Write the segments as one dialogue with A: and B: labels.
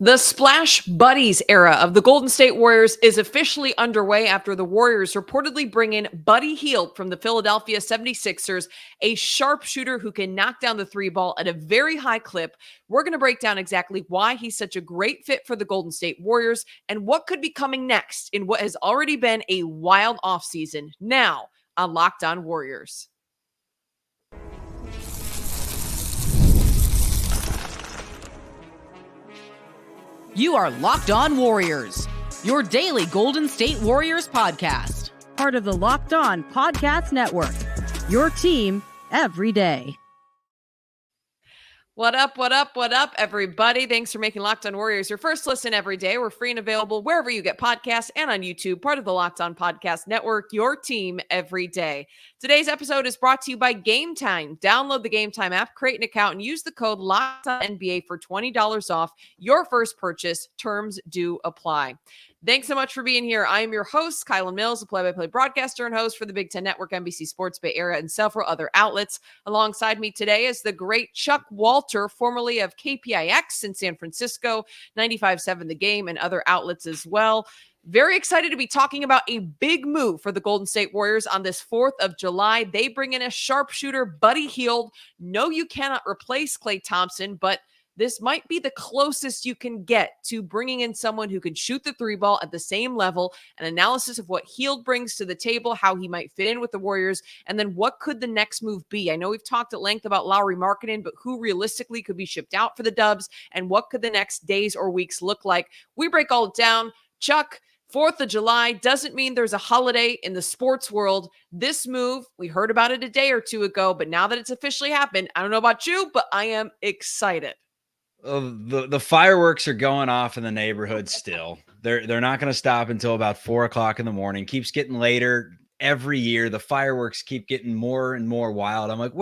A: The Splash Buddies era of the Golden State Warriors is officially underway after the Warriors reportedly bring in Buddy Hield from the Philadelphia 76ers, a sharpshooter who can knock down the three ball at a very high clip. We're going to break down exactly why he's such a great fit for the Golden State Warriors and what could be coming next in what has already been a wild offseason. Now on Locked On Warriors.
B: You are Locked On Warriors, your daily Golden State Warriors podcast.
C: Part of the Locked On Podcast Network, your team every day.
A: What up, everybody? Thanks for making Locked On Warriors your first listen every day. We're free and available wherever you get podcasts and on YouTube, part of the Locked On Podcast Network, your team every day. Today's episode is brought to you by Gametime. Download the Gametime app, create an account, and use the code LOCKEDONNBA for $20 off your first purchase. Terms do apply. Thanks so much for being here. I am your host, Kylen Mills, a play-by-play broadcaster and host for the Big Ten Network, NBC Sports Bay Area, and several other outlets. Alongside me today is the great Chuck Walter, formerly of KPIX in San Francisco, 95.7 The Game, and other outlets as well. Very excited to be talking about a big move for the Golden State Warriors on this 4th of July. They bring in a sharpshooter, Buddy Hield. No, you cannot replace Klay Thompson, but this might be the closest you can get to bringing in someone who can shoot the three ball at the same level. An analysis of what Hield brings to the table, how he might fit in with the Warriors, and then what could the next move be? I know we've talked at length about Lauri Markkanen, but who realistically could be shipped out for the Dubs, and what could the next days or weeks look like? We break all it down. Chuck, 4th of July doesn't mean there's a holiday in the sports world. This move, we heard about it a day or two ago, but now that it's officially happened, I don't know about you, but I am excited.
D: The fireworks are going off in the neighborhood still. They're not going to stop until about 4 o'clock in the morning. Keeps getting later every year. The fireworks keep getting more and more wild. I'm like,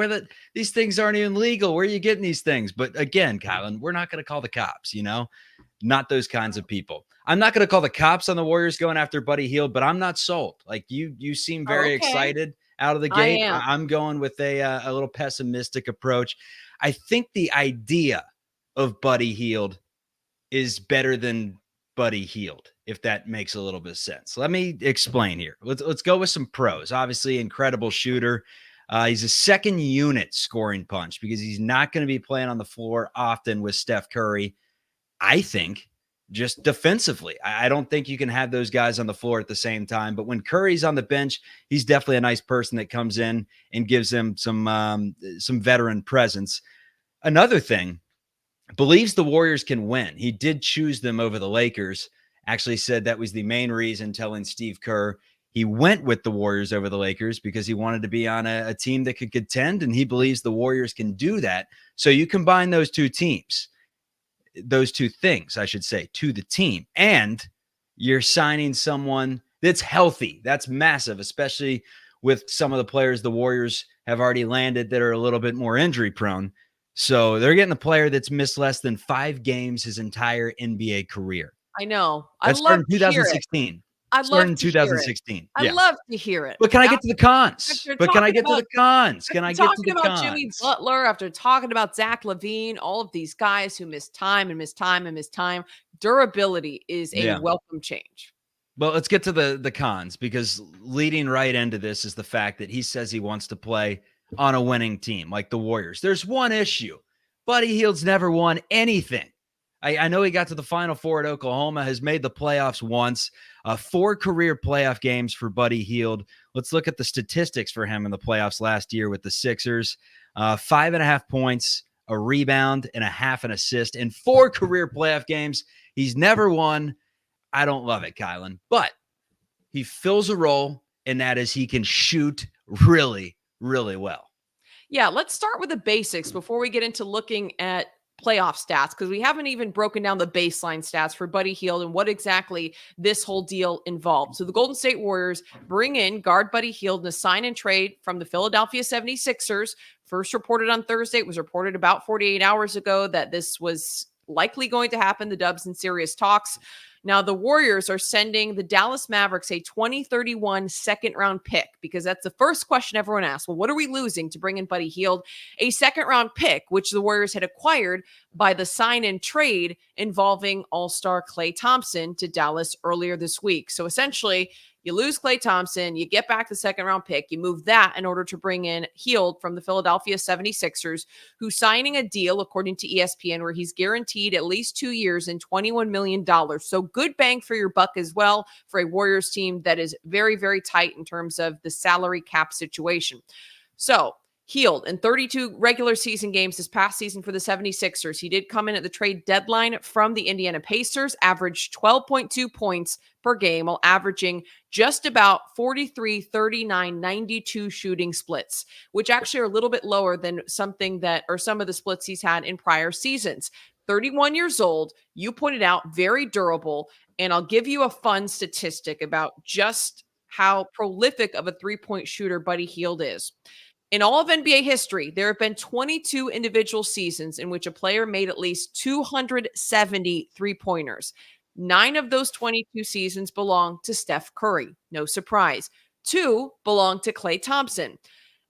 D: these things aren't even legal. Where are you getting these things? But again, Kylen, we're not going to call the cops, not those kinds of people. I'm not going to call the cops on the Warriors going after Buddy Hield, but I'm not sold. Like you seem very excited out of the gate. I'm going with a little pessimistic approach. I think the idea of Buddy Hield is better than Buddy Hield, if that makes a little bit of sense. Let me explain here. Let's go with some pros. Obviously, incredible shooter. He's a second unit scoring punch because he's not going to be playing on the floor often with Steph Curry. I think just defensively, I don't think you can have those guys on the floor at the same time. But when Curry's on the bench, he's definitely a nice person that comes in and gives them some veteran presence. Another thing, believes the Warriors can win. He did choose them over the Lakers. Actually said that was the main reason, telling Steve Kerr he went with the Warriors over the Lakers because he wanted to be on a team that could contend, and he believes the Warriors can do that. So you combine those two things, I should say, to the team, and you're signing someone that's healthy. That's massive, especially with some of the players the Warriors have already landed that are a little bit more injury prone. So they're getting a player that's missed less than 5 games his entire NBA career.
A: I know.
D: That's starting in 2016.
A: I love to
D: 2016.
A: I love to hear it.
D: But can I get to the cons? Can I get to the cons?
A: Talking about Jimmy Butler, after talking about Zach LaVine, all of these guys who miss time and miss time and miss time, durability is a welcome change.
D: Well, let's get to the cons, because leading right into this is the fact that he says he wants to play on a winning team like the Warriors. There's one issue. Buddy Hield's never won anything. I know he got to the Final Four at Oklahoma, has made the playoffs once, 4 career playoff games for Buddy Hield. Let's look at the statistics for him in the playoffs last year with the Sixers. 5.5 points, a rebound, and a half an assist in 4 career playoff games. He's never won. I don't love it, Kylen, but he fills a role, and that is he can shoot really, really well.
A: Yeah, let's start with the basics before we get into looking at playoff stats, because we haven't even broken down the baseline stats for Buddy Hield and what exactly this whole deal involved. So the Golden State Warriors bring in guard Buddy Hield in a sign and trade from the Philadelphia 76ers. First reported on Thursday. It was reported about 48 hours ago that this was likely going to happen. The Dubs in serious talks. Now, the Warriors are sending the Dallas Mavericks a 2031 second-round pick because that's the first question everyone asks. Well, what are we losing to bring in Buddy Hield? A second-round pick, which the Warriors had acquired by the sign-and trade involving All-Star Klay Thompson to Dallas earlier this week. So essentially, you lose Klay Thompson, you get back the second-round pick, you move that in order to bring in Hield from the Philadelphia 76ers, who's signing a deal, according to ESPN, where he's guaranteed at least 2 years and $21 million. So good bang for your buck as well for a Warriors team that is very, very tight in terms of the salary cap situation. So Hield in 32 regular season games this past season for the 76ers. He did come in at the trade deadline from the Indiana Pacers, averaged 12.2 points per game while averaging just about 43, 39, 92 shooting splits, which actually are a little bit lower than some of the splits he's had in prior seasons. 31 years old, you pointed out, very durable. And I'll give you a fun statistic about just how prolific of a three-point shooter Buddy Hield is. In all of NBA history, there have been 22 individual seasons in which a player made at least 270 three-pointers. 9 of those 22 seasons belong to Steph Curry. No surprise. 2 belong to Klay Thompson.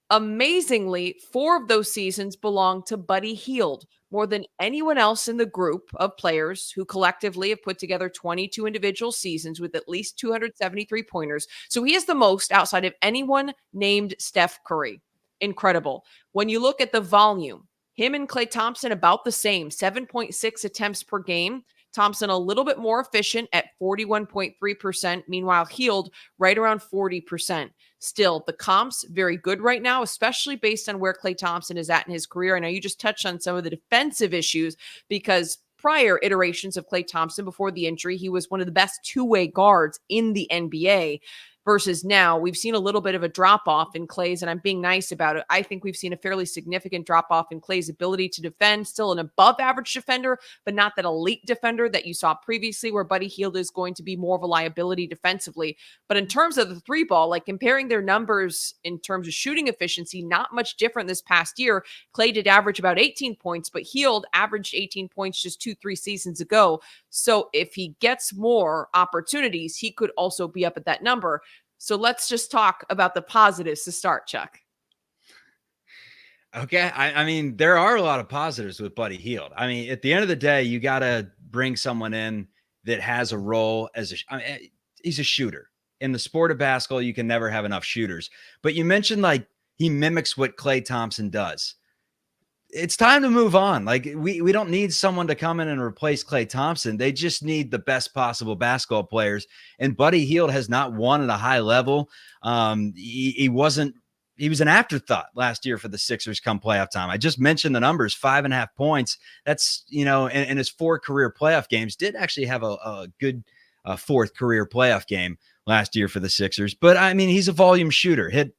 A: Amazingly, 4 of those seasons belong to Buddy Hield, more than anyone else in the group of players who collectively have put together 22 individual seasons with at least 273 pointers. So he is the most outside of anyone named Steph Curry. Incredible. When you look at the volume, him and Klay Thompson about the same, 7.6 attempts per game. Thompson a little bit more efficient at 41.3%. Meanwhile, Hield right around 40%. Still, the comps very good right now, especially based on where Klay Thompson is at in his career. I know you just touched on some of the defensive issues because prior iterations of Klay Thompson before the injury, he was one of the best two-way guards in the NBA. Versus now, we've seen a little bit of a drop-off in Klay's, and I'm being nice about it. I think we've seen a fairly significant drop-off in Klay's ability to defend. Still an above-average defender, but not that elite defender that you saw previously, where Buddy Hield is going to be more of a liability defensively. But in terms of the three ball, like comparing their numbers in terms of shooting efficiency, not much different this past year. Klay did average about 18 points, but Hield averaged 18 points just 2-3 seasons ago. So if he gets more opportunities, he could also be up at that number. So let's just talk about the positives to start, Chuck.
D: Okay. I mean, there are a lot of positives with Buddy Hield. I mean, at the end of the day, you got to bring someone in that has a role as he's a shooter. In the sport of basketball, you can never have enough shooters. But you mentioned like he mimics what Klay Thompson does. It's time to move on. Like we don't need someone to come in and replace Klay Thompson. They just need the best possible basketball players. And Buddy Hield has not won at a high level. He was an afterthought last year for the Sixers come playoff time. I just mentioned the numbers, 5.5 points. That's, in his 4 career playoff games, did actually have a good 4th career playoff game last year for the Sixers. But I mean, he's a volume shooter, hit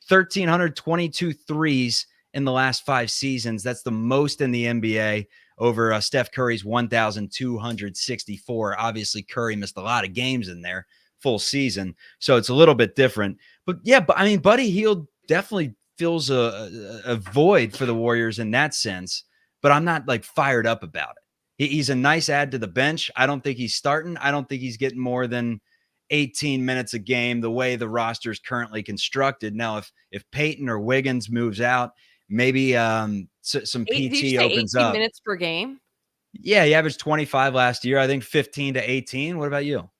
D: 1,322 threes in the last 5 seasons. That's the most in the NBA over Steph Curry's 1,264. Obviously, Curry missed a lot of games in there, full season. So it's a little bit different. But yeah, I mean, Buddy Hield definitely fills a void for the Warriors in that sense. But I'm not like fired up about it. He's a nice add to the bench. I don't think he's starting. I don't think he's getting more than 18 minutes a game the way the roster is currently constructed. Now, if Peyton or Wiggins moves out, maybe some PT opens up.
A: 18 minutes per game?
D: Yeah, he averaged 25 last year. I think 15 to 18. What about you?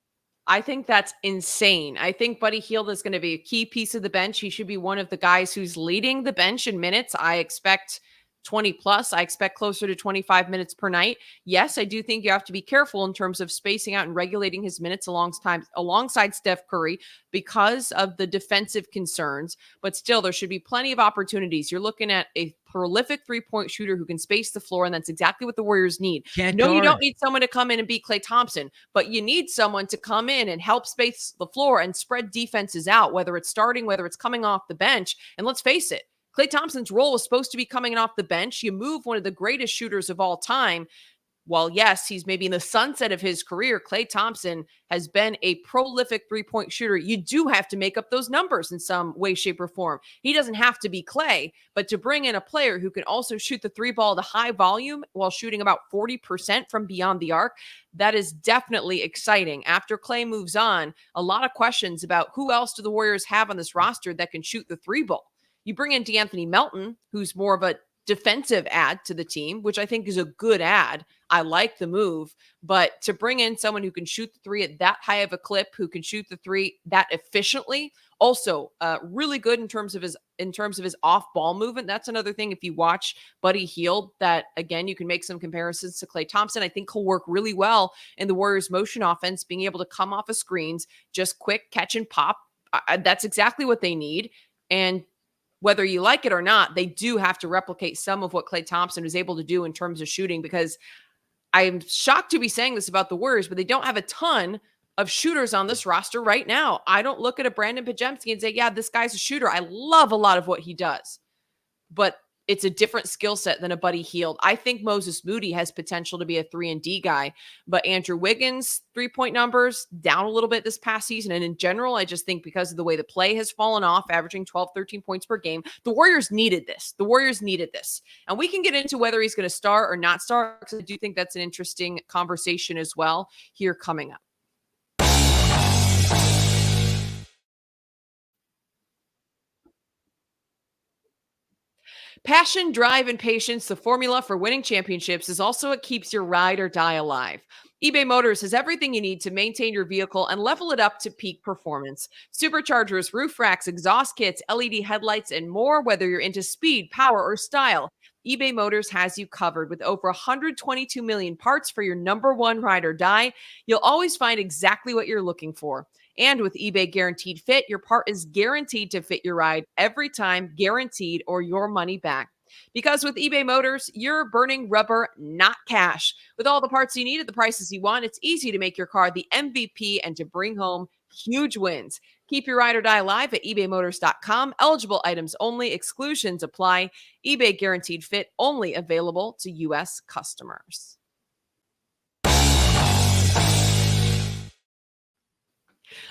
A: I think that's insane. I think Buddy Hield is going to be a key piece of the bench. He should be one of the guys who's leading the bench in minutes. I expect 20 plus. I expect closer to 25 minutes per night. Yes, I do think you have to be careful in terms of spacing out and regulating his minutes alongside Steph Curry because of the defensive concerns. But still, there should be plenty of opportunities. You're looking at a prolific three-point shooter who can space the floor, and that's exactly what the Warriors need. You don't need someone to come in and beat Klay Thompson, but you need someone to come in and help space the floor and spread defenses out, whether it's starting, whether it's coming off the bench. And let's face it, Klay Thompson's role was supposed to be coming off the bench. You move one of the greatest shooters of all time. while yes, he's maybe in the sunset of his career, Klay Thompson has been a prolific three-point shooter. You do have to make up those numbers in some way, shape, or form. He doesn't have to be Klay, but to bring in a player who can also shoot the three ball to high volume while shooting about 40% from beyond the arc, that is definitely exciting. After Klay moves on, a lot of questions about who else do the Warriors have on this roster that can shoot the three ball. You bring in DeAnthony Melton, who's more of a defensive add to the team, which I think is a good add. I like the move, but to bring in someone who can shoot the three at that high of a clip, who can shoot the three that efficiently, also really good in terms of his off ball movement. That's another thing. If you watch Buddy Hield, that again, you can make some comparisons to Klay Thompson. I think he'll work really well in the Warriors motion offense, being able to come off of screens, just quick catch and pop. That's exactly what they need. And whether you like it or not, they do have to replicate some of what Klay Thompson was able to do in terms of shooting, because I'm shocked to be saying this about the Warriors, but they don't have a ton of shooters on this roster right now. I don't look at a Brandon Pajemski and say, yeah, this guy's a shooter. I love a lot of what he does, but it's a different skill set than a Buddy Hield. I think Moses Moody has potential to be a 3-and-D guy, but Andrew Wiggins' three-point numbers down a little bit this past season. And in general, I just think because of the way the play has fallen off, averaging 12, 13 points per game, the Warriors needed this. And we can get into whether he's going to start or not start, because I do think that's an interesting conversation as well here coming up. Passion, drive, and patience, the formula for winning championships, is also what keeps your ride or die alive. eBay Motors has everything you need to maintain your vehicle and level it up to peak performance. Superchargers, roof racks, exhaust kits, LED headlights, and more. Whether you're into speed, power, or style, eBay Motors has you covered. With over 122 million parts for your number one ride or die, you'll always find exactly what you're looking for. And with eBay Guaranteed Fit, your part is guaranteed to fit your ride every time, guaranteed, or your money back. Because with eBay Motors, you're burning rubber, not cash. With all the parts you need at the prices you want, it's easy to make your car the MVP and to bring home huge wins. Keep your ride or die alive at ebaymotors.com. Eligible items only. Exclusions apply. eBay Guaranteed Fit only available to U.S. customers.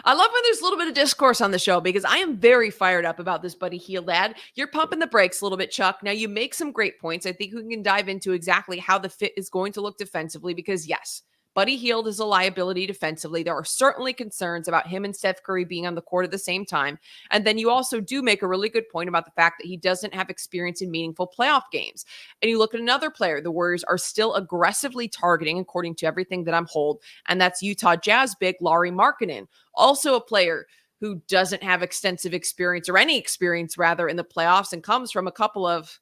A: I love when there's a little bit of discourse on the show, because I am very fired up about this Buddy Hield ad. You're pumping the brakes a little bit, Chuck. Now, you make some great points. I think we can dive into exactly how the fit is going to look defensively, because yes, Buddy Hield is a liability defensively. There are certainly concerns about him and Steph Curry being on the court at the same time. And then you also do make a really good point about the fact that he doesn't have experience in meaningful playoff games. And you look at another player the Warriors are still aggressively targeting, according to everything that I'm told, and that's Utah Jazz big Lauri Markkanen, also a player who doesn't have extensive experience, or any experience rather, in the playoffs, and comes from a couple of,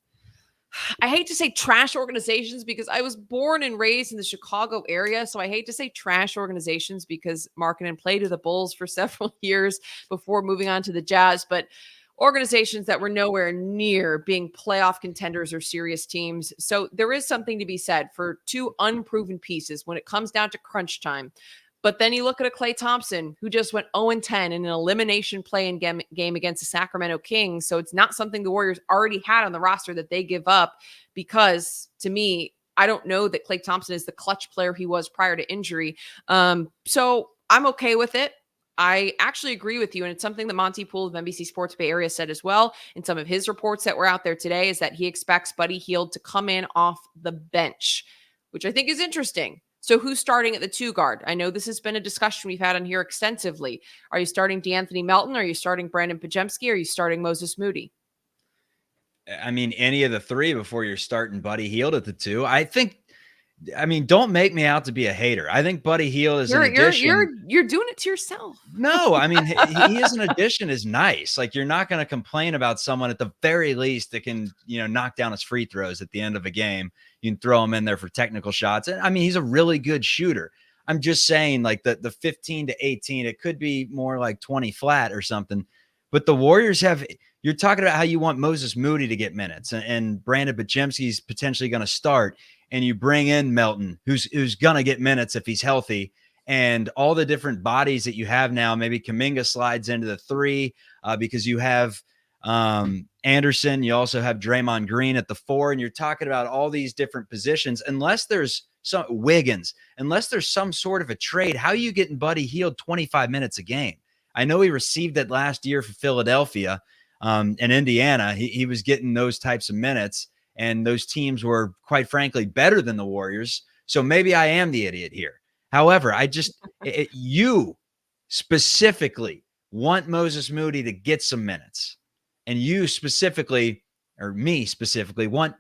A: I hate to say trash organizations, because I was born and raised in the Chicago area. So I hate to say trash organizations, because Markkanen played with the Bulls for several years before moving on to the Jazz, but organizations that were nowhere near being playoff contenders or serious teams. So there is something to be said for two unproven pieces when it comes down to crunch time. But then you look at a Klay Thompson who just went 0-10 in an elimination play-in game against the Sacramento Kings. So it's not something the Warriors already had on the roster that they give up, because to me, I don't know that Klay Thompson is the clutch player he was prior to injury. So I'm okay with it. I actually agree with you. And it's something that Monty Poole of NBC Sports Bay Area said as well in some of his reports that were out there today, is that he expects Buddy Hield to come in off the bench, which I think is interesting. So who's starting at the 2 guard? I know this has been a discussion we've had on here extensively. Are you starting DeAnthony Melton? Are you starting Brandon Pajemski? Are you starting Moses Moody?
D: I mean, any of the three before you're starting Buddy Hield at the 2. I mean, don't make me out to be a hater. I think Buddy Hield is an addition.
A: You're doing it to yourself.
D: No, I mean, he as an addition is nice. Like, you're not going to complain about someone at the very least that can, knock down his free throws at the end of a game. You can throw him in there for technical shots. And I mean, he's a really good shooter. I'm just saying, like, the 15 to 18, it could be more like 20 flat or something. But the Warriors you're talking about how you want Moses Moody to get minutes, and Brandon Pajemski's potentially going to start. And you bring in Melton, who's going to get minutes if he's healthy, and all the different bodies that you have now. Maybe Kuminga slides into the 3 because you have Anderson. You also have Draymond Green at the 4, and you're talking about all these different positions. Unless there's Wiggins, unless there's some sort of a trade, how are you getting Buddy Hield 25 minutes a game? I know he received it last year for Philadelphia and Indiana. He was getting those types of minutes, and those teams were, quite frankly, better than the Warriors. So maybe I am the idiot here. However, you specifically want Moses Moody to get some minutes, and you specifically, or me specifically, want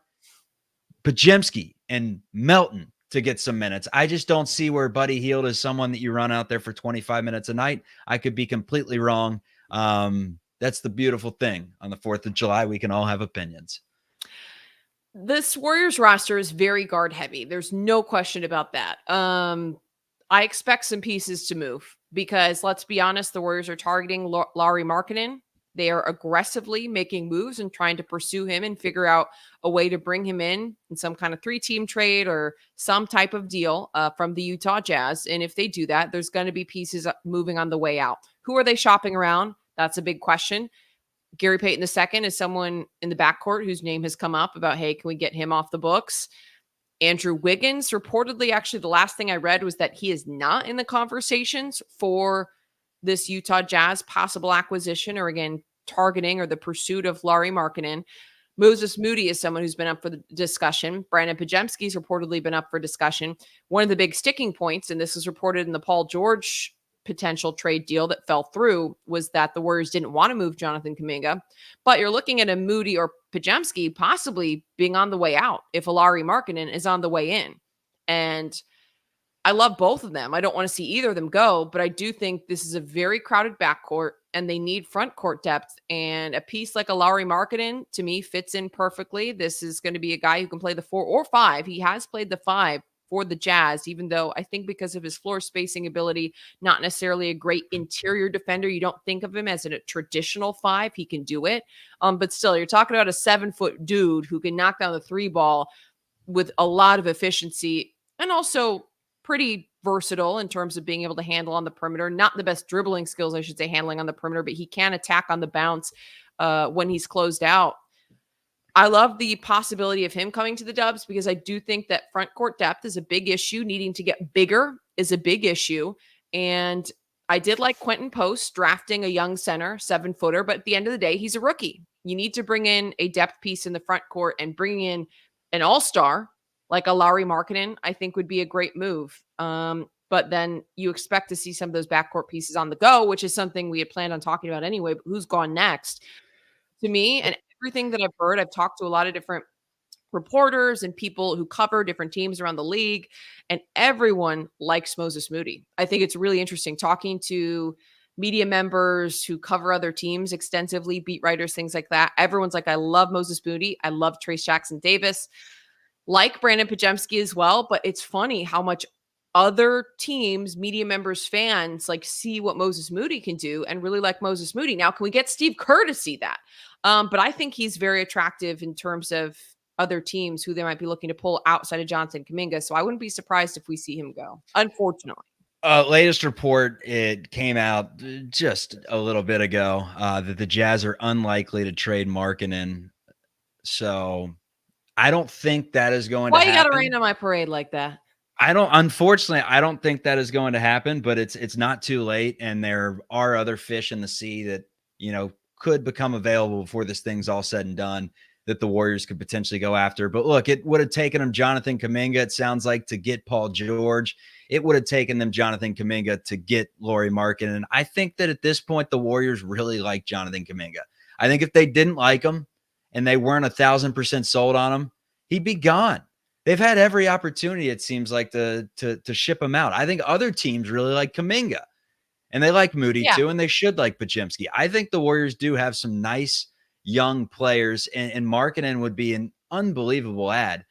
D: Podziemski and Melton to get some minutes. I just don't see where Buddy Hield is someone that you run out there for 25 minutes a night. I could be completely wrong. That's the beautiful thing. On the 4th of July, we can all have opinions.
A: This Warriors roster is very guard heavy. There's no question about that. I expect some pieces to move because, let's be honest, the Warriors are targeting Lauri Markkanen. They are aggressively making moves and trying to pursue him and figure out a way to bring him in some kind of 3-team trade or some type of deal from the Utah Jazz. And if they do that, there's going to be pieces moving on the way out. Who are they shopping around? That's a big question. Gary Payton II is someone in the backcourt whose name has come up about, hey, can we get him off the books? Andrew Wiggins, reportedly, actually, the last thing I read was that he is not in the conversations for this Utah Jazz possible acquisition or, again, targeting or the pursuit of Lauri Markkanen. Moses Moody is someone who's been up for the discussion. Brandon Podziemski's reportedly been up for discussion. One of the big sticking points, and this was reported in the Paul George potential trade deal that fell through, was that the Warriors didn't want to move Jonathan Kuminga. But you're looking at a Moody or Podziemski possibly being on the way out if a Lauri Markkanen is on the way in. And I love both of them. I don't want to see either of them go, but I do think this is a very crowded backcourt and they need front court depth. And a piece like a Lauri Markkanen, to me, fits in perfectly. This is going to be a guy who can play the 4 or 5. He has played the 5 for the Jazz, even though I think because of his floor spacing ability, not necessarily a great interior defender. You don't think of him as a traditional 5. He can do it. But still, you're talking about a 7-foot dude who can knock down the 3 ball with a lot of efficiency and also pretty versatile in terms of being able to handle on the perimeter. Not the best dribbling skills, I should say, handling on the perimeter, but he can attack on the bounce when he's closed out. I love the possibility of him coming to the Dubs because I do think that front court depth is a big issue. Needing to get bigger is a big issue. And I did like Quentin Post drafting a young center, 7-footer, but at the end of the day, he's a rookie. You need to bring in a depth piece in the front court, and bringing in an all-star like a Lauri Markkanen, I think would be a great move. But then you expect to see some of those backcourt pieces on the go, which is something we had planned on talking about anyway, but who's gone next? To me, and everything that I've heard, I've talked to a lot of different reporters and people who cover different teams around the league, and everyone likes Moses Moody. I think it's really interesting talking to media members who cover other teams extensively, beat writers, things like that. Everyone's like, I love Moses Moody. I love Trace Jackson Davis, like Brandon Podziemski as well. But it's funny how much other teams, media members, fans like see what Moses Moody can do and really like Moses Moody. Now, can we get Steve Kerr to see that? But I think he's very attractive in terms of other teams who they might be looking to pull outside of Jonathan Kuminga. So I wouldn't be surprised if we see him go, unfortunately.
D: Latest report, it came out just a little bit ago that the Jazz are unlikely to trade Markkanen. So I don't think that is going to happen.
A: Why you got to rain on my parade like that?
D: Unfortunately, I don't think that is going to happen, but it's not too late. And there are other fish in the sea that, could become available before this thing's all said and done that the Warriors could potentially go after. But look, it would have taken them Jonathan Kuminga, it sounds like, to get Paul George. It would have taken them Jonathan Kuminga to get Lauri Markkanen. And I think that at this point, the Warriors really like Jonathan Kuminga. I think if they didn't like him and they weren't 1,000% sold on him, he'd be gone. They've had every opportunity, it seems like, to ship him out. I think other teams really like Kuminga, and they like Moody too, and they should like Podziemski. I think the Warriors do have some nice young players, and Markkanen would be an unbelievable ad.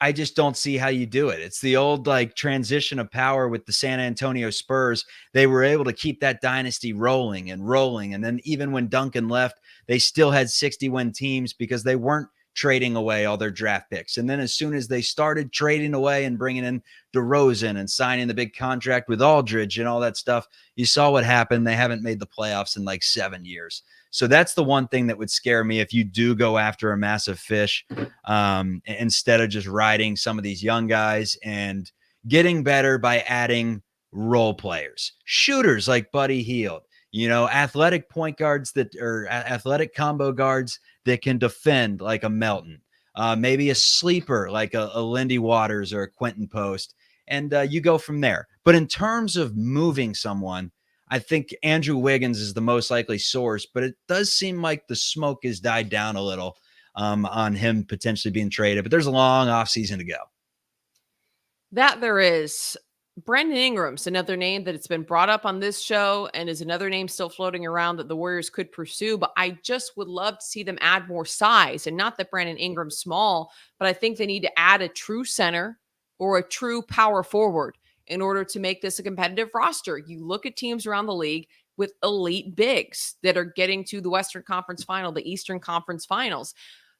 D: I just don't see how you do it. It's the old transition of power with the San Antonio Spurs. They were able to keep that dynasty rolling. And then even when Duncan left, they still had 60-win teams because they weren't trading away all their draft picks. And then as soon as they started trading away and bringing in DeRozan and signing the big contract with Aldridge and all that stuff, you saw what happened. They haven't made the playoffs in 7 years. So that's the one thing that would scare me if you do go after a massive fish, instead of just riding some of these young guys and getting better by adding role players, shooters like Buddy Hield, athletic point guards athletic combo guards that can defend like a Melton, maybe a sleeper like a Lindy Waters or a Quentin Post. And you go from there. But in terms of moving someone, I think Andrew Wiggins is the most likely source, but it does seem like the smoke has died down a little on him potentially being traded. But there's a long offseason to go.
A: That there is. Brandon Ingram's another name that it's been brought up on this show and is another name still floating around that the Warriors could pursue. But I just would love to see them add more size. And not that Brandon Ingram's small, but I think they need to add a true center or a true power forward in order to make this a competitive roster. You look at teams around the league with elite bigs that are getting to the Western Conference Final, the Eastern Conference Finals.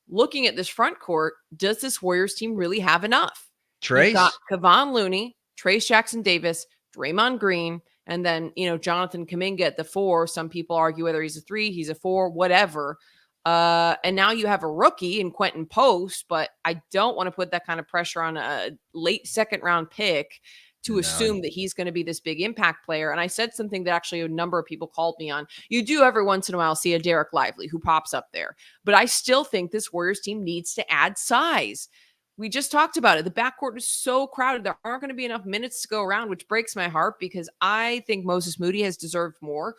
A: Looking at this front court, does this Warriors team really have enough?
D: Trace.
A: You've got Kevon Looney, Trace Jackson Davis, Draymond Green, and then, Jonathan Kuminga at the 4. Some people argue whether he's a 3, he's a 4, whatever. And now you have a rookie in Quentin Post, but I don't want to put that kind of pressure on a late second round pick to assume that he's going to be this big impact player. And I said something that actually a number of people called me on. You do every once in a while see a Derek Lively who pops up there, but I still think this Warriors team needs to add size. We just talked about it. The backcourt is so crowded. There aren't going to be enough minutes to go around, which breaks my heart because I think Moses Moody has deserved more.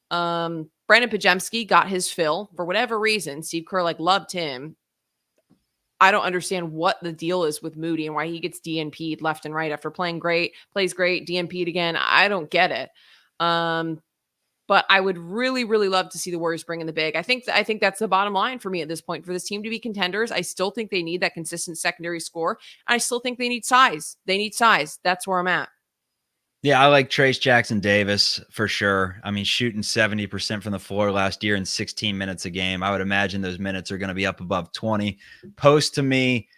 A: Brandon Podziemski got his fill for whatever reason. Steve Kerr loved him. I don't understand what the deal is with Moody and why he gets DNP'd left and right after playing great, plays great, DNP'd again. I don't get it. But I would really, really love to see the Warriors bring in the big. I think that's the bottom line for me at this point. For this team to be contenders, I still think they need that consistent secondary score. I still think they need size. That's where I'm at.
D: Yeah, I like Trace Jackson Davis for sure. I mean, shooting 70% from the floor last year in 16 minutes a game. I would imagine those minutes are going to be up above 20. Post to me,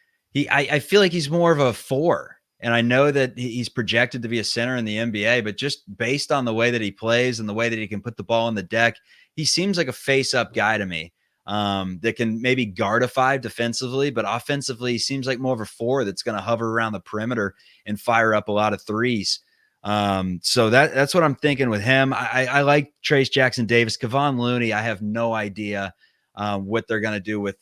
D: I feel like he's more of a 4. And I know that he's projected to be a center in the NBA, but just based on the way that he plays and the way that he can put the ball on the deck, he seems like a face-up guy to me, that can maybe guard a 5 defensively, but offensively, he seems like more of a 4 that's going to hover around the perimeter and fire up a lot of threes. So that's what I'm thinking with him. I like Trace Jackson Davis. Kevon Looney, I have no idea what they're going to do with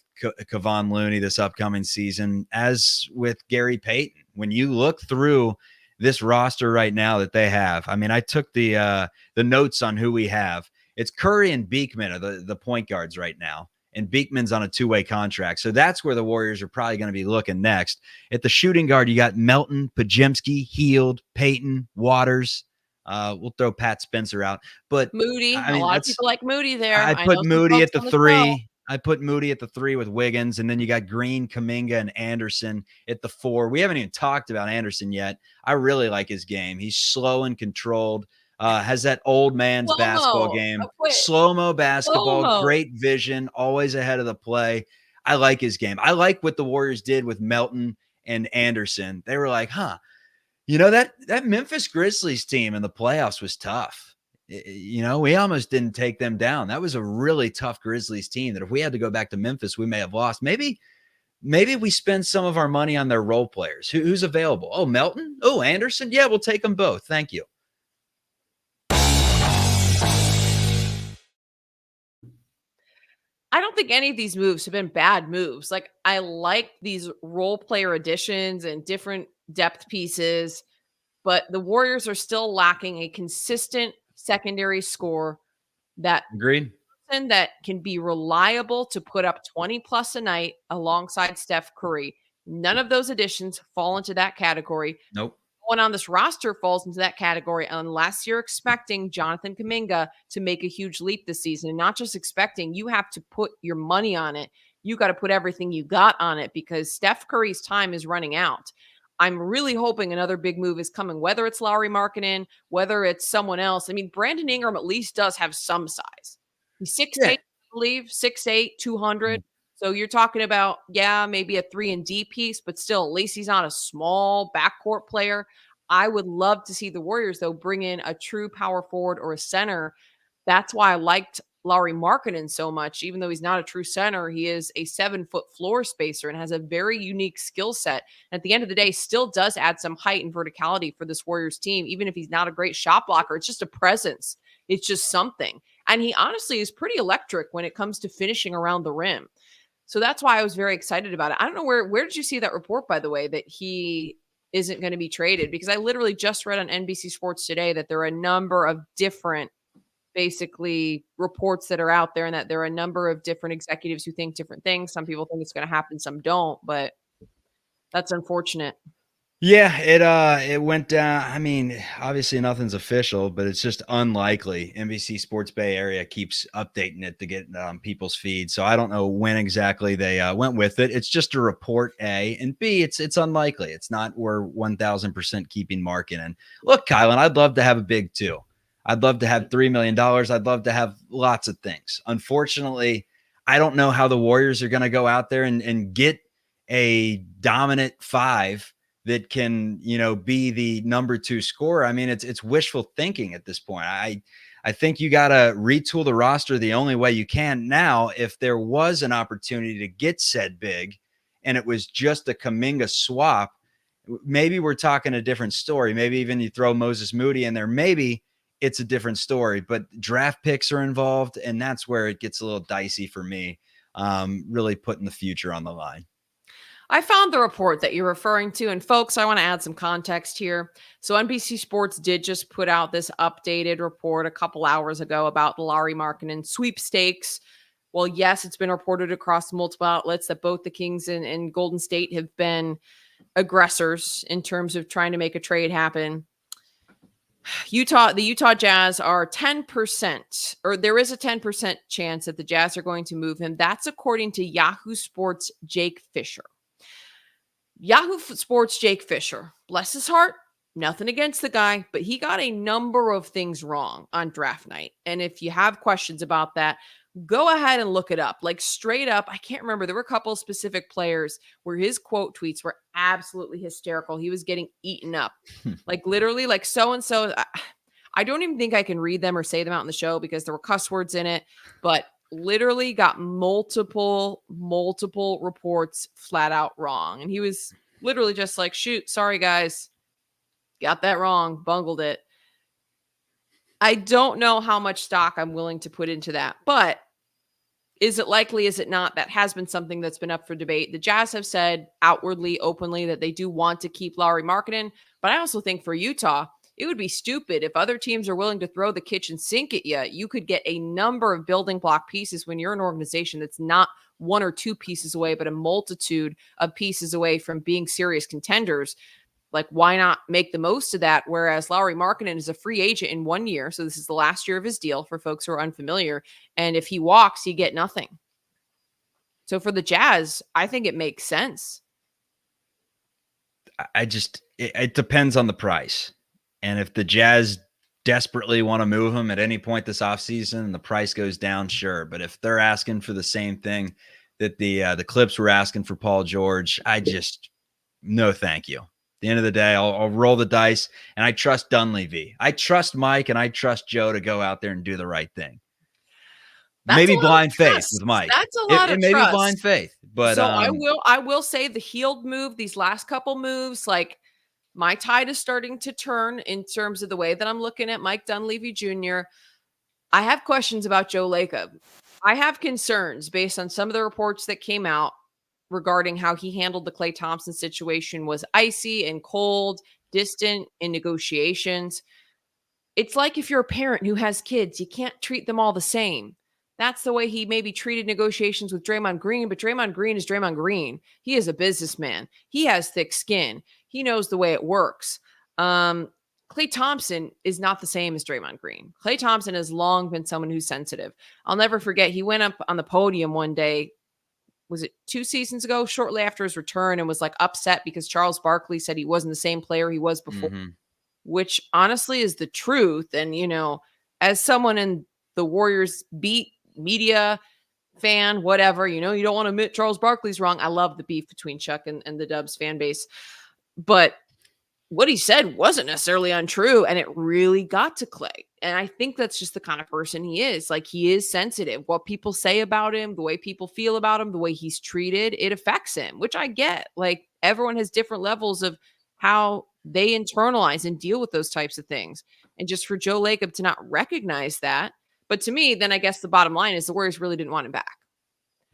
D: Kevon Looney this upcoming season. As with Gary Payton, when you look through this roster right now that they have, I mean, I took the notes on who we have. It's Curry and Beekman are the point guards right now. And Beekman's on a 2-way contract. So that's where the Warriors are probably going to be looking next. At the shooting guard, you got Melton, Podziemski, Hield, Payton, Waters. We'll throw Pat Spencer out. But
A: Moody, a lot of people like Moody there.
D: I put Moody at the 3. I put Moody at the 3 with Wiggins. And then you got Green, Kuminga, and Anderson at the 4. We haven't even talked about Anderson yet. I really like his game. He's slow and controlled. Has that old man's basketball game, slow-mo basketball, great vision, always ahead of the play. I like his game. I like what the Warriors did with Melton and Anderson. They were like, that Memphis Grizzlies team in the playoffs was tough. We almost didn't take them down. That was a really tough Grizzlies team that if we had to go back to Memphis, we may have lost. Maybe we spend some of our money on their role players. Who's available? Oh, Melton? Oh, Anderson? Yeah, we'll take them both. Thank you.
A: I don't think any of these moves have been bad moves. I like these role player additions and different depth pieces, but the Warriors are still lacking a consistent secondary score that can be reliable to put up 20 plus a night alongside Steph Curry. None of those additions fall into that category.
D: Nope.
A: One on this roster falls into that category unless you're expecting Jonathan Kuminga to make a huge leap this season. And not just expecting, you have to put your money on it. You got to put everything you got on it because Steph Curry's time is running out. I'm really hoping another big move is coming, whether it's Lauri Markkanen, whether it's someone else. I mean, Brandon Ingram at least does have some size. He's 6'8", I believe, 6'8", 200. So you're talking about, maybe a 3-and-D piece, but still, at least he's not a small backcourt player. I would love to see the Warriors, though, bring in a true power forward or a center. That's why I liked Lauri Markkanen so much. Even though he's not a true center, he is a 7-foot floor spacer and has a very unique skill set. And at the end of the day, still does add some height and verticality for this Warriors team. Even if he's not a great shot blocker, it's just a presence. It's just something. And he honestly is pretty electric when it comes to finishing around the rim. So that's why I was very excited about it. I don't know where did you see that report, by the way, that he isn't going to be traded? Because I literally just read on NBC Sports today that there are a number of different basically reports that are out there, and that there are a number of different executives who think different things. Some people think it's going to happen, some don't, but that's unfortunate.
D: Yeah, it went down. I mean, obviously nothing's official, but it's just unlikely. NBC Sports Bay Area keeps updating it to get on people's feeds. So I don't know when exactly they went with it. It's just a report, A, and B, it's unlikely. It's not we're 1000% keeping Markkanen. And look, Kylen, I'd love to have a big two. I'd love to have $3 million. I'd love to have lots of things. Unfortunately, I don't know how the Warriors are going to go out there and get a dominant five that can, be the number 2 scorer. I mean, it's wishful thinking at this point. I think you got to retool the roster the only way you can. Now, if there was an opportunity to get said big and it was just a Kuminga swap, maybe we're talking a different story. Maybe even you throw Moses Moody in there. Maybe it's a different story, but draft picks are involved, and that's where it gets a little dicey for me, really putting the future on the line.
A: I found the report that you're referring to, and folks, I want to add some context here. So NBC Sports did just put out this updated report a couple hours ago about the Lauri Markkanen sweepstakes. Well, yes, it's been reported across multiple outlets that both the Kings and Golden State have been aggressors in terms of trying to make a trade happen. The Utah Jazz are 10%, or there is a 10% chance that the Jazz are going to move him. That's according to Yahoo Sports' Jake Fisher. Yahoo Sports' Jake Fisher, bless his heart, nothing against the guy, but he got a number of things wrong on draft night. And if you have questions about that, go ahead and look it up. Like straight up, I can't remember. There were a couple of specific players where his quote tweets were absolutely hysterical. He was getting eaten up. Like literally, like so-and-so. I don't even think I can read them or say them out in the show because there were cuss words in it, but literally got multiple reports flat out wrong. And he was literally just like, shoot, sorry guys, got that wrong, bungled it. I don't know how much stock I'm willing to put into that, but is it likely? Is it not? That has been something that's been up for debate. The Jazz have said outwardly, openly that they do want to keep Lauri Markkanen, but I also think for Utah, it would be stupid if other teams are willing to throw the kitchen sink at you. You could get a number of building block pieces when you're an organization that's not 1 or 2 pieces away, but a multitude of pieces away from being serious contenders. Like, why not make the most of that? Whereas Lauri Markkanen is a free agent in 1 year. So this is the last year of his deal for folks who are unfamiliar. And if he walks, you get nothing. So for the Jazz, I think it makes sense.
D: It depends on the price. And if the Jazz desperately want to move him at any point this offseason and the price goes down, sure. But if they're asking for the same thing that the Clips were asking for Paul George, no, thank you. At the end of the day, I'll roll the dice, and I trust Dunleavy. I trust Mike, and I trust Joe to go out there and do the right thing. Maybe blind faith with Mike.
A: That's a lot of trust.
D: Maybe blind faith. But
A: so I will say the Hield move, these last couple moves, like, my tide is starting to turn in terms of the way that I'm looking at Mike Dunleavy Jr. I have questions about Joe Lacob. I have concerns based on some of the reports that came out regarding how he handled the Klay Thompson situation was icy and cold, distant in negotiations. It's like if you're a parent who has kids, you can't treat them all the same. That's the way he maybe treated negotiations with Draymond Green, but Draymond Green is Draymond Green. He is a businessman. He has thick skin. He knows the way it works. Klay Thompson is not the same as Draymond Green. Klay Thompson has long been someone who's sensitive. I'll never forget, he went up on the podium one day, was it 2 seasons ago, shortly after his return, and was like upset because Charles Barkley said he wasn't the same player he was before, which honestly is the truth. And, as someone in the Warriors beat, media fan, whatever, you don't want to admit Charles Barkley's wrong. I love the beef between Chuck and the Dubs fan base. But what he said wasn't necessarily untrue, and it really got to Klay. And I think that's just the kind of person he is. Like, he is sensitive. What people say about him, the way people feel about him, the way he's treated, it affects him, which I get. Like, everyone has different levels of how they internalize and deal with those types of things. And just for Joe Lacob to not recognize that. But to me, then I guess the bottom line is the Warriors really didn't want him back.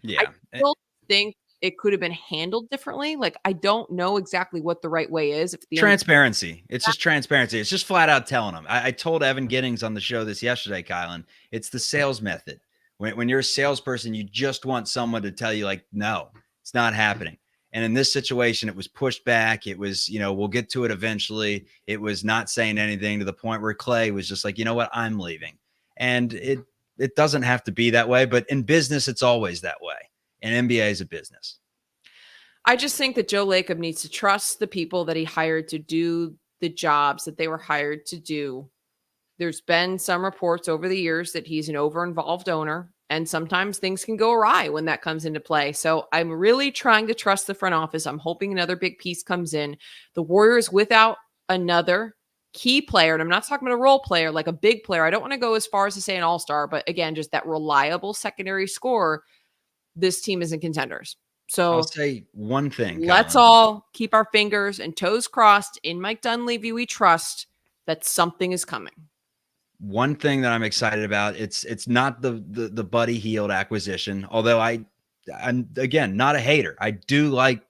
D: Yeah.
A: I still think it could have been handled differently. Like, I don't know exactly what the right way is. If the
D: transparency. It's just transparency. It's just flat out telling them. I told Evan Giddings on the show this yesterday, Kylen. It's the sales method. When you're a salesperson, you just want someone to tell you, like, no, it's not happening. And in this situation, it was pushed back. It was, we'll get to it eventually. It was not saying anything to the point where Klay was just like, you know what, I'm leaving. And it doesn't have to be that way. But in business, it's always that way. And NBA is a business.
A: I just think that Joe Lacob needs to trust the people that he hired to do the jobs that they were hired to do. There's been some reports over the years that he's an over-involved owner, and sometimes things can go awry when that comes into play. So I'm really trying to trust the front office. I'm hoping another big piece comes in. The Warriors, without another key player, and I'm not talking about a role player, like a big player. I don't want to go as far as to say an all-star, but again, just that reliable secondary scorer, this team isn't contenders. So
D: I'll say one thing.
A: Let's
D: Kylen.
A: all keep our fingers and toes crossed. In Mike Dunleavy, we trust that something is coming.
D: One thing that I'm excited about, it's not the Buddy Hield acquisition, although I'm again not a hater. I do like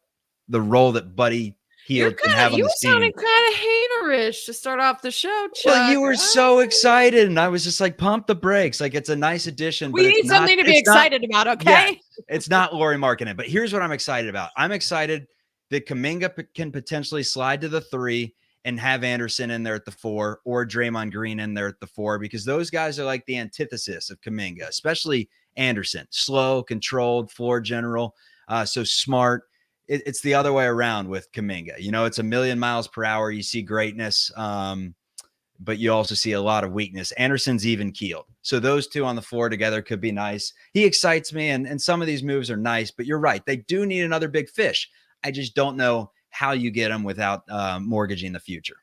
D: the role that Buddy Hield can have on this team. You were sounding
A: kind of haterish to start off the show, Chuck.
D: Well, you were so excited, and I was just like, pump the brakes. Like, it's a nice addition.
A: We need something to be excited about, okay?
D: Yeah, it's not Lauri Markkanen, but here's what I'm excited about. I'm excited that Kuminga can potentially slide to the 3 and have Anderson in there at the 4, or Draymond Green in there at the 4, because those guys are like the antithesis of Kuminga, especially Anderson. Slow, controlled, floor general, so smart. It's the other way around with Kuminga. It's a million miles per hour. You see greatness, but you also see a lot of weakness. Anderson's even keeled. So those two on the floor together could be nice. He excites me, and some of these moves are nice, but you're right. They do need another big fish. I just don't know how you get them without mortgaging the future.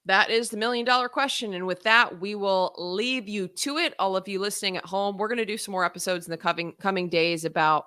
A: That is the $1 million question. And with that, we will leave you to it. All of you listening at home, we're going to do some more episodes in the coming days about,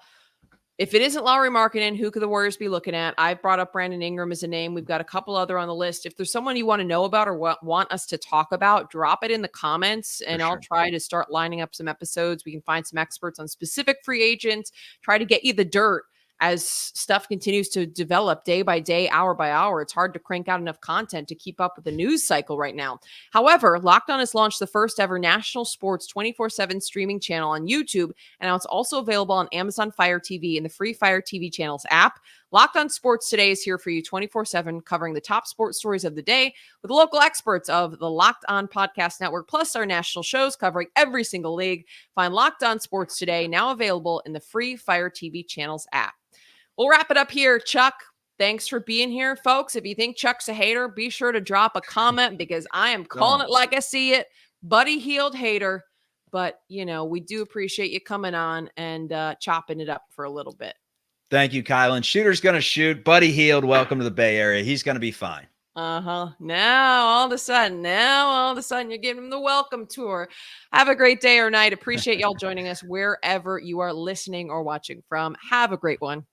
A: if it isn't Lauri Markkanen, who could the Warriors be looking at? I've brought up Brandon Ingram as a name. We've got a couple other on the list. If there's someone you want to know about or want us to talk about, drop it in the comments, and I'll try to start lining up some episodes. We can find some experts on specific free agents, try to get you the dirt as stuff continues to develop day by day, hour by hour. It's hard to crank out enough content to keep up with the news cycle right now. However, Locked On has launched the first ever national sports 24/7 streaming channel on YouTube, and now it's also available on Amazon Fire TV and the free Fire TV channels app. Locked On Sports Today is here for you 24/7, covering the top sports stories of the day with local experts of the Locked On Podcast Network, plus our national shows covering every single league. Find Locked On Sports Today, now available in the free Fire TV channels app. We'll wrap it up here. Chuck, thanks for being here, folks. If you think Chuck's a hater, be sure to drop a comment, because I am calling it like I see it. Buddy Hield hater. But, we do appreciate you coming on and chopping it up for a little bit.
D: Thank you, Kylen. Shooter's going to shoot. Buddy Hield, welcome to the Bay Area. He's going to be fine.
A: Now, all of a sudden, you're giving him the welcome tour. Have a great day or night. Appreciate y'all joining us wherever you are listening or watching from. Have a great one.